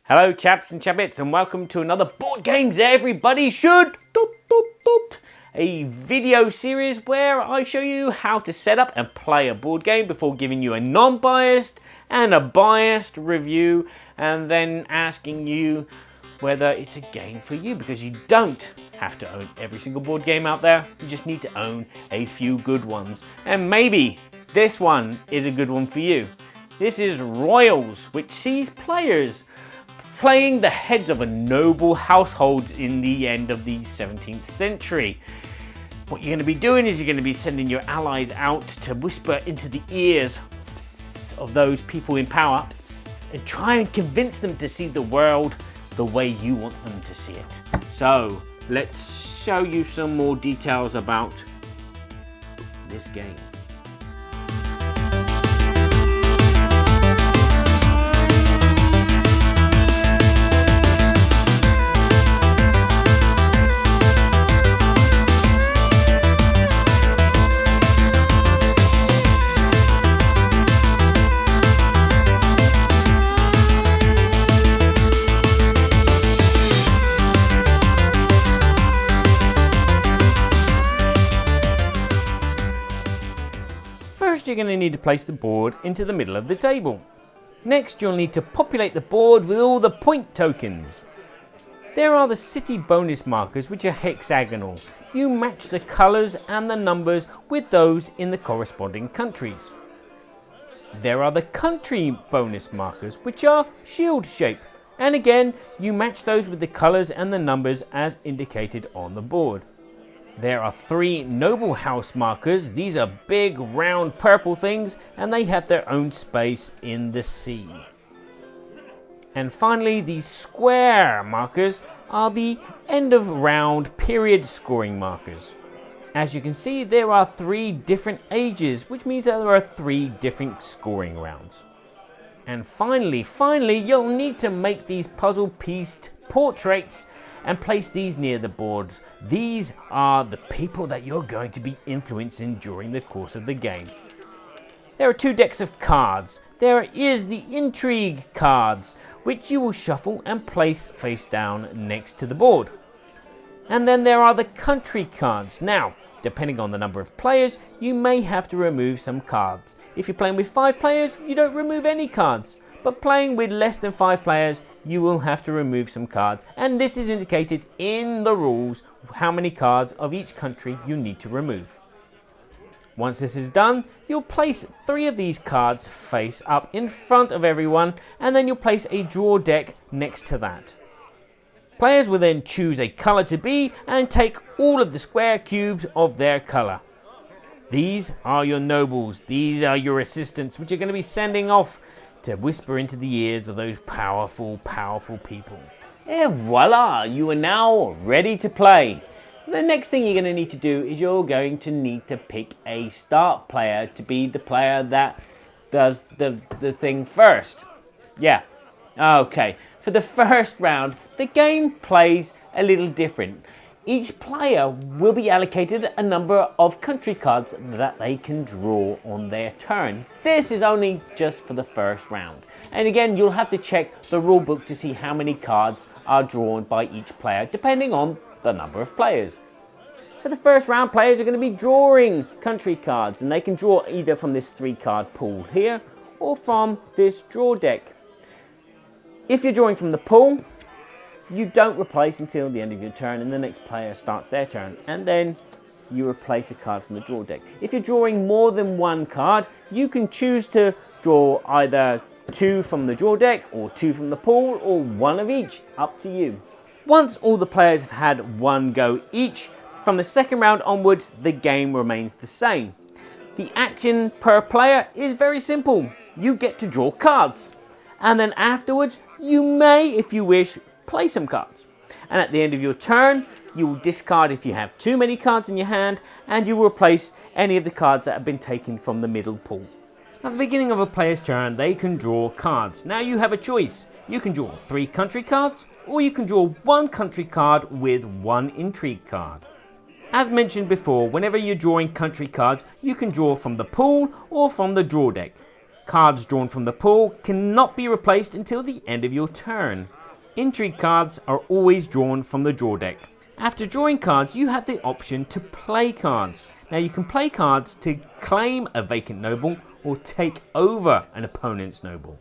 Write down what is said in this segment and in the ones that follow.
Hello chaps and chappets, and welcome to another Board Games Everybody Should a video series where I show you how to set up and play a board game before giving you a non-biased and a biased review, and then asking you whether it's a game for you, because you don't have to own every single board game out there. You just need to own a few good ones, and maybe this one is a good one for you. This is Royals, which sees players playing the heads of a noble households in the end of the 17th century. What you're going to be doing is you're going to be sending your allies out to whisper into the ears of those people in power and try and convince them to see the world the way you want them to see it. So let's show you some more details about this game. First, you're going to need to place the board into the middle of the table. Next, you'll need to populate the board with all the point tokens. There are the city bonus markers, which are hexagonal. You match the colours and the numbers with those in the corresponding countries. There are the country bonus markers, which are shield shape. And again, you match those with the colours and the numbers as indicated on the board. There are 3 noble house markers. These are big round purple things, and they have their own space in the sea. And finally, these square markers are the end of round period scoring markers. As you can see, there are 3 different ages, which means that there are 3 different scoring rounds. And finally, you'll need to make these puzzle pieced portraits and place these near the boards. These are the people that you're going to be influencing during the course of the game. There are 2 decks of cards. There is the intrigue cards, which you will shuffle and place face down next to the board. And then there are the country cards. Now, depending on the number of players, you may have to remove some cards. If you're playing with 5 players, you don't remove any cards. But playing with less than 5 players, you will have to remove some cards, and this is indicated in the rules how many cards of each country you need to remove. Once this is done, you'll place 3 of these cards face up in front of everyone, and then you'll place a draw deck next to that. Players will then choose a colour to be and take all of the square cubes of their colour. These are your nobles, these are your assistants, which are going to be sending off to whisper into the ears of those powerful people. Et voila, you are now ready to play. The next thing you're going to need to do is you're going to need to pick a start player to be the player that does the thing first. Yeah, okay. For the first round, the game plays a little different. Each player will be allocated a number of country cards that they can draw on their turn. This is only just for the first round. And again, you'll have to check the rule book to see how many cards are drawn by each player, depending on the number of players. For the first round, players are going to be drawing country cards, and they can draw either from this 3-card pool here or from this draw deck. If you're drawing from the pool, you don't replace until the end of your turn, and the next player starts their turn, and then you replace a card from the draw deck. If you're drawing more than 1 card, you can choose to draw either 2 from the draw deck or 2 from the pool, or 1 of each, up to you. Once all the players have had 1 go each, from the second round onwards, the game remains the same. The action per player is very simple. You get to draw cards, and then afterwards, you may, if you wish, play some cards. And at the end of your turn, you will discard if you have too many cards in your hand, and you will replace any of the cards that have been taken from the middle pool. At the beginning of a player's turn, they can draw cards. Now you have a choice. You can draw 3 country cards, or you can draw 1 country card with 1 intrigue card. As mentioned before, whenever you're drawing country cards, you can draw from the pool or from the draw deck. Cards drawn from the pool cannot be replaced until the end of your turn. Intrigue cards are always drawn from the draw deck. After drawing cards, you have the option to play cards. Now you can play cards to claim a vacant noble or take over an opponent's noble.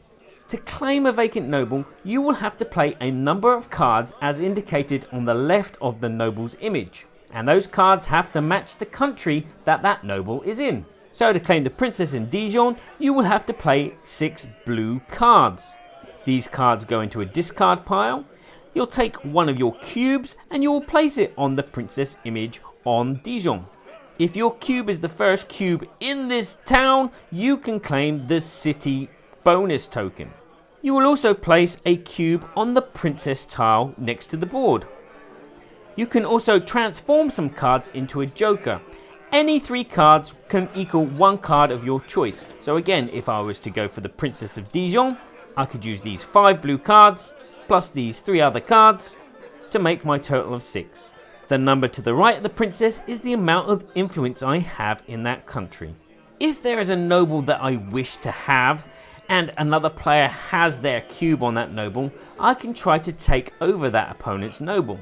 To claim a vacant noble, you will have to play a number of cards as indicated on the left of the noble's image. And those cards have to match the country that noble is in. So to claim the princess in Dijon, you will have to play 6 blue cards. These cards go into a discard pile. You'll take one of your cubes and you will place it on the princess image on Dijon. If your cube is the first cube in this town, you can claim the city bonus token. You will also place a cube on the princess tile next to the board. You can also transform some cards into a joker. Any 3 cards can equal 1 card of your choice. So again, if I was to go for the Princess of Dijon, I could use these 5 blue cards plus these 3 other cards to make my total of 6. The number to the right of the princess is the amount of influence I have in that country. If there is a noble that I wish to have and another player has their cube on that noble, I can try to take over that opponent's noble.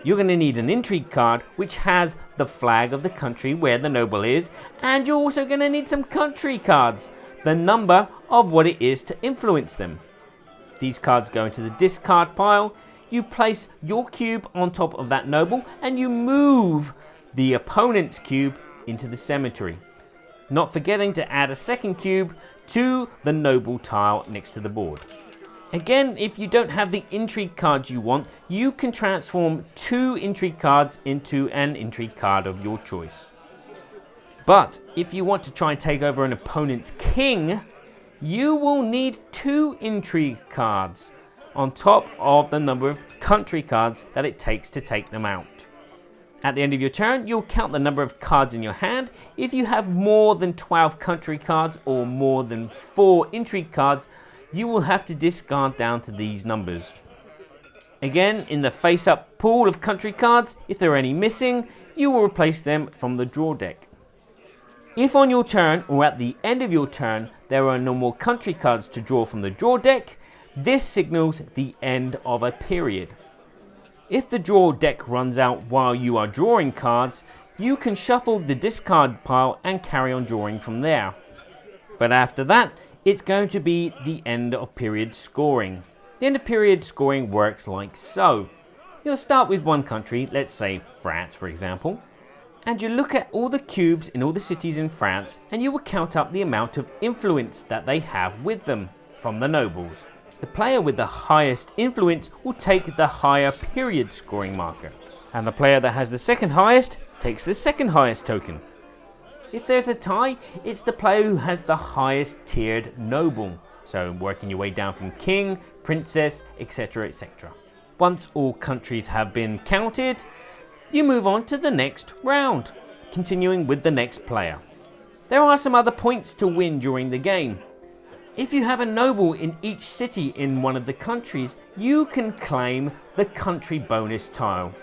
You're going to need an intrigue card which has the flag of the country where the noble is, and you're also going to need some country cards, the number of what it is to influence them. These cards go into the discard pile. You place your cube on top of that noble and you move the opponent's cube into the cemetery. Not forgetting to add a second cube to the noble tile next to the board. Again, if you don't have the intrigue cards you want, you can transform 2 intrigue cards into an intrigue card of your choice. But if you want to try and take over an opponent's king, you will need 2 intrigue cards on top of the number of country cards that it takes to take them out. At the end of your turn, you'll count the number of cards in your hand. If you have more than 12 country cards or more than 4 intrigue cards, you will have to discard down to these numbers. Again, in the face-up pool of country cards, if there are any missing, you will replace them from the draw deck. If on your turn or at the end of your turn there are no more country cards to draw from the draw deck, this signals the end of a period. If the draw deck runs out while you are drawing cards, you can shuffle the discard pile and carry on drawing from there. But after that, it's going to be the end of period scoring. The end of period scoring works like so. You'll start with one country, let's say France for example, and you look at all the cubes in all the cities in France and you will count up the amount of influence that they have with them from the nobles. The player with the highest influence will take the higher period scoring marker, and the player that has the second highest takes the second highest token. If there's a tie, it's the player who has the highest tiered noble, so working your way down from king, princess, etc, etc. Once all countries have been counted, you move on to the next round, continuing with the next player. There are some other points to win during the game. If you have a noble in each city in one of the countries, you can claim the country bonus tile.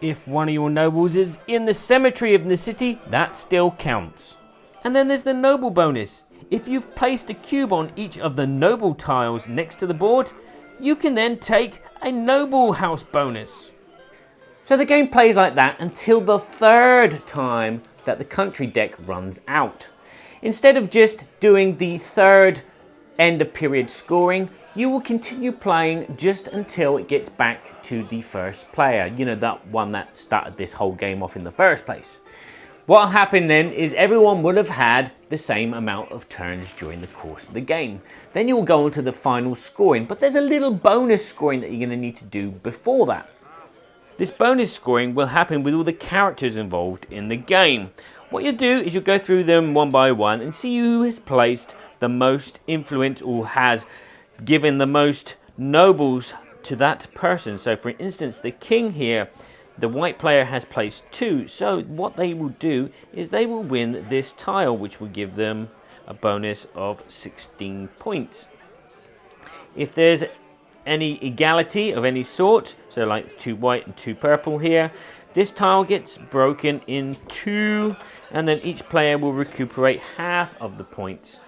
If one of your nobles is in the cemetery of the city, that still counts. And then there's the noble bonus. If you've placed a cube on each of the noble tiles next to the board, you can then take a noble house bonus. So the game plays like that until the 3rd time that the country deck runs out. Instead of just doing the 3rd end of period scoring, you will continue playing just until it gets back to the first player. You know, that one that started this whole game off in the first place. What will happen then is everyone would have had the same amount of turns during the course of the game. Then you'll go on to the final scoring, but there's a little bonus scoring that you're going to need to do before that. This bonus scoring will happen with all the characters involved in the game. What you'll do is you'll go through them one by one and see who has placed the most influence or has given the most nobles to that person. So for instance, the king here, the white player has placed 2. So what they will do is they will win this tile, which will give them a bonus of 16 points. If there's any equality of any sort, so like 2 white and 2 purple here, this tile gets broken in 2 and then each player will recuperate half of the points.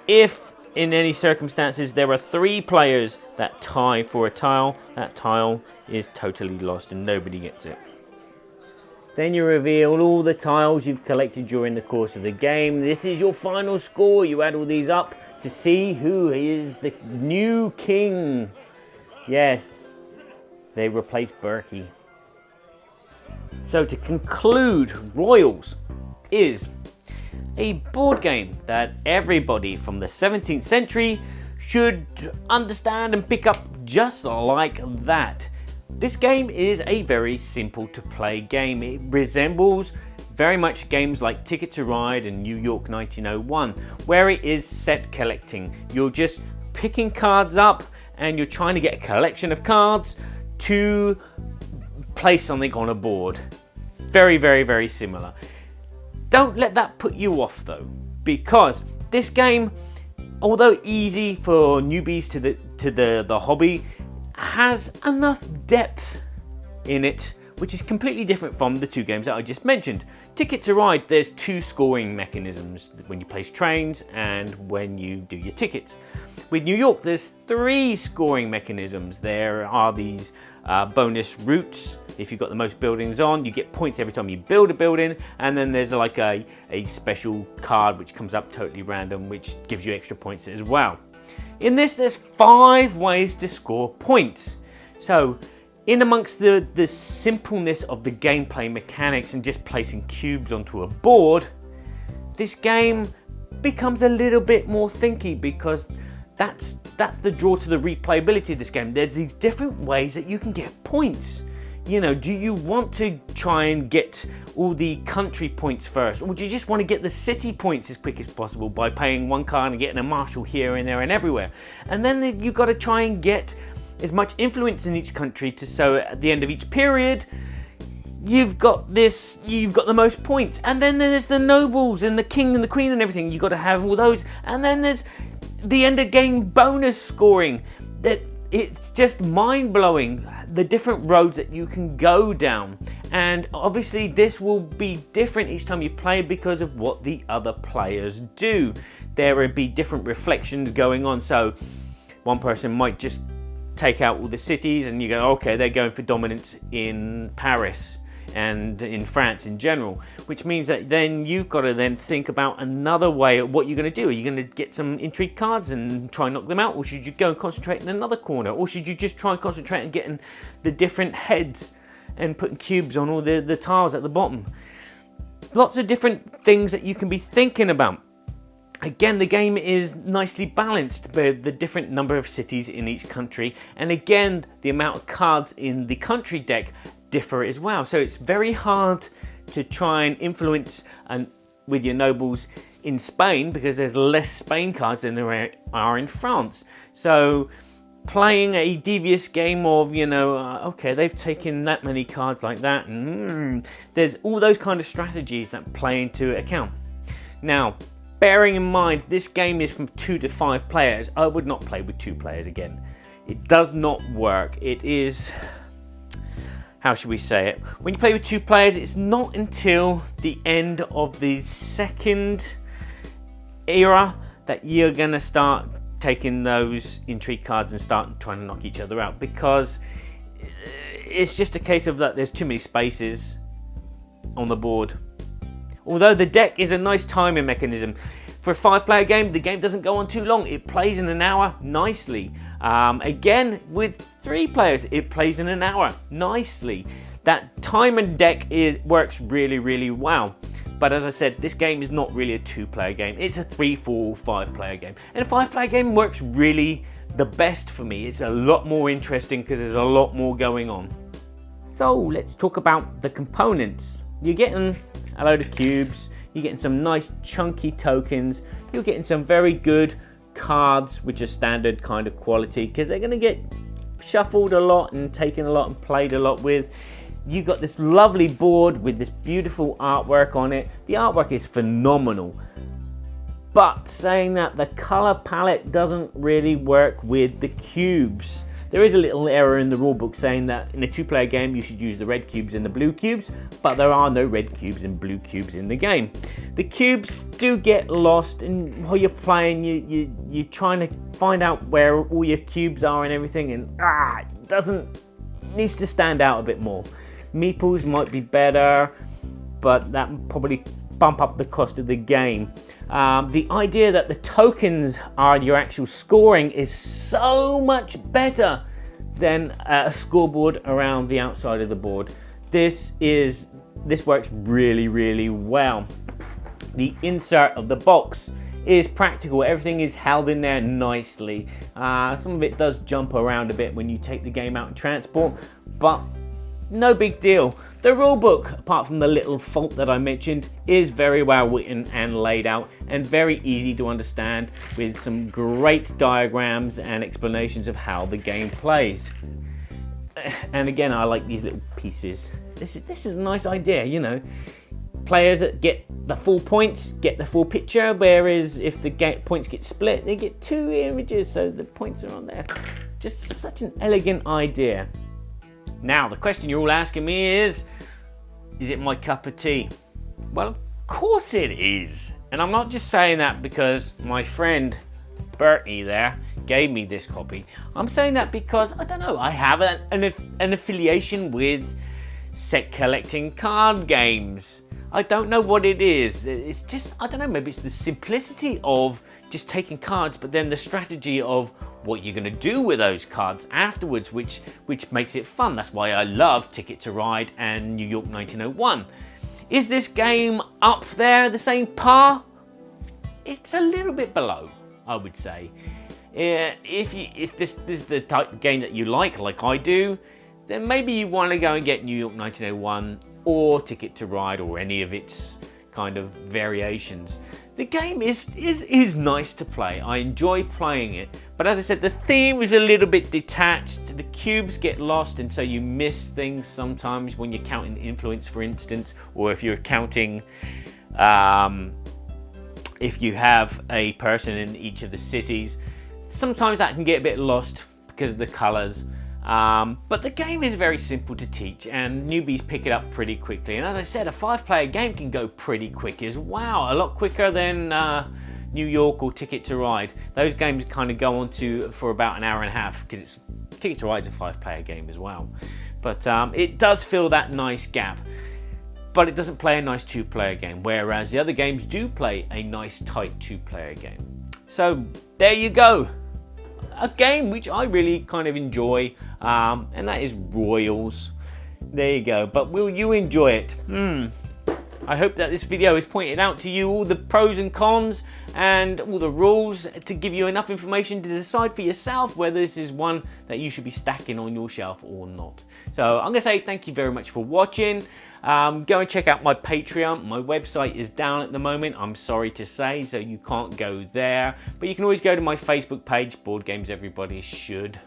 If in any circumstances there are 3 players that tie for a tile, that tile is totally lost and nobody gets it. Then you reveal all the tiles you've collected during the course of the game. This is your final score. You add all these up to see who is the new king. Yes, they replaced Berkey. So to conclude, Royals is a board game that everybody from the 17th century should understand and pick up just like that. This game is a very simple to play game. It resembles very much games like Ticket to Ride and New York 1901, where it is set collecting. You're just picking cards up and you're trying to get a collection of cards to place something on a board. Very, very, very similar. Don't let that put you off though, because this game, although easy for newbies to the hobby, has enough depth in it, which is completely different from the 2 games that I just mentioned. Ticket to Ride, there's 2 scoring mechanisms, when you place trains and when you do your tickets. With New York, there's 3 scoring mechanisms. There are these bonus routes. If you've got the most buildings on, you get points every time you build a building, and then there's like a special card which comes up totally random, which gives you extra points as well. In this, there's 5 ways to score points. So in amongst the simpleness of the gameplay mechanics and just placing cubes onto a board, this game becomes a little bit more thinky, because that's the draw to the replayability of this game. There's these different ways that you can get points. You know, do you want to try and get all the country points first, or do you just want to get the city points as quick as possible by paying 1 card and getting a marshal here and there and everywhere? And then you've got to try and get as much influence in each country so at the end of each period you've got the most points. And then there's the nobles and the king and the queen and everything. You've got to have all those. And then there's the end of game bonus scoring. That it's just mind-blowing, the different roads that you can go down. And obviously this will be different each time you play because of what the other players do. There will be different reflections going on. So one person might just take out all the cities and you go, okay, they're going for dominance in Paris and in France in general, which means that then you've got to then think about another way of what you're going to do. Are you going to get some intrigue cards and try and knock them out, or should you go and concentrate in another corner, or should you just try and concentrate on getting the different heads and putting cubes on all the tiles at the bottom? Lots of different things that you can be thinking about. Again, the game is nicely balanced by the different number of cities in each country, and again, the amount of cards in the country deck differ as well. So it's very hard to try and influence with your nobles in Spain, because there's less Spain cards than there are in France. So playing a devious game of, okay, they've taken that many cards like that, and there's all those kind of strategies that play into account. Now, bearing in mind this game is from 2 to 5 players, I would not play with 2 players again. It does not work. It is, how should we say it? When you play with 2 players, it's not until the end of the second era that you're going to start taking those intrigue cards and start trying to knock each other out, because it's just a case of that there's too many spaces on the board. Although the deck is a nice timing mechanism. For a 5-player game, the game doesn't go on too long. It plays in an hour nicely. Again, with 3 players, it plays in an hour nicely. That time and deck works really, really well. But as I said, this game is not really a 2-player game. It's a 3, 4, 5-player game. And a 5-player game works really the best for me. It's a lot more interesting because there's a lot more going on. So let's talk about the components. You're getting a load of cubes, you're getting some nice chunky tokens, you're getting some very good cards, which are standard kind of quality, because they're going to get shuffled a lot and taken a lot and played a lot with. You've got this lovely board with this beautiful artwork on it. The artwork is phenomenal. But saying that, the color palette doesn't really work with the cubes. There is a little error in the rulebook saying that in a 2-player game you should use the red cubes and the blue cubes, but there are no red cubes and blue cubes in the game. The cubes do get lost, and while you're playing, you're trying to find out where all your cubes are and everything, and it needs to stand out a bit more. Meeples might be better, but that would probably bump up the cost of the game. The idea that the tokens are your actual scoring is so much better than a scoreboard around the outside of the board. This works really, really well. The insert of the box is practical. Everything is held in there nicely. Some of it does jump around a bit when you take the game out in transport, but no big deal. The rulebook, apart from the little fault that I mentioned, is very well written and laid out and very easy to understand, with some great diagrams and explanations of how the game plays. And again, I like these little pieces. This is a nice idea, you know. Players that get the full points get the full picture, whereas if the points get split, they get 2 images, so the points are on there. Just such an elegant idea. Now, the question you're all asking me is it my cup of tea? Well, of course it is. And I'm not just saying that because my friend Bertie there gave me this copy. I'm saying that because, I don't know, I have an affiliation with set collecting card games. I don't know what it is. It's just, I don't know, maybe it's the simplicity of just taking cards, but then the strategy of what you're going to do with those cards afterwards, which makes it fun. That's why I love Ticket to Ride and New York 1901. Is this game up there, the same par? It's a little bit below, I would say. If this is the type of game that you like I do, then maybe you want to go and get New York 1901 or Ticket to Ride or any of its kind of variations. The game is nice to play. I enjoy playing it, but as I said, the theme is a little bit detached. The cubes get lost, and so you miss things sometimes when you're counting influence, for instance, or if you're counting if you have a person in each of the cities. Sometimes that can get a bit lost because of the colors. But the game is very simple to teach, and newbies pick it up pretty quickly. And as I said, a 5-player game can go pretty quick as well, a lot quicker than New York or Ticket to Ride. Those games kind of go on for about an hour and a half, because Ticket to Ride's a 5-player game as well. But it does fill that nice gap, but it doesn't play a nice 2-player game, whereas the other games do play a nice tight 2-player game. So there you go. A game which I really kind of enjoy, and that is Royals. There you go. But will you enjoy it? I hope that this video has pointed out to you all the pros and cons and all the rules to give you enough information to decide for yourself whether this is one that you should be stacking on your shelf or not. So I'm going to say thank you very much for watching. Go and check out my Patreon. My website is down at the moment, I'm sorry to say, so you can't go there. But you can always go to my Facebook page, Board Games Everybody Should.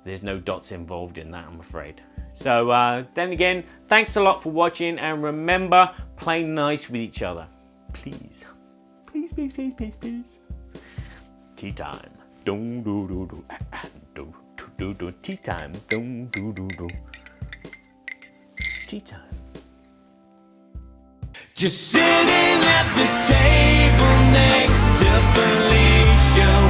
There's no dots involved in that, I'm afraid. So then again, thanks a lot for watching, and remember, play nice with each other. Please. Please, please, please, please, please. Tea time. Dum do do do. Do do do. Tea time. Dum do do do. Tea time. Just sitting at the table next to Felicia.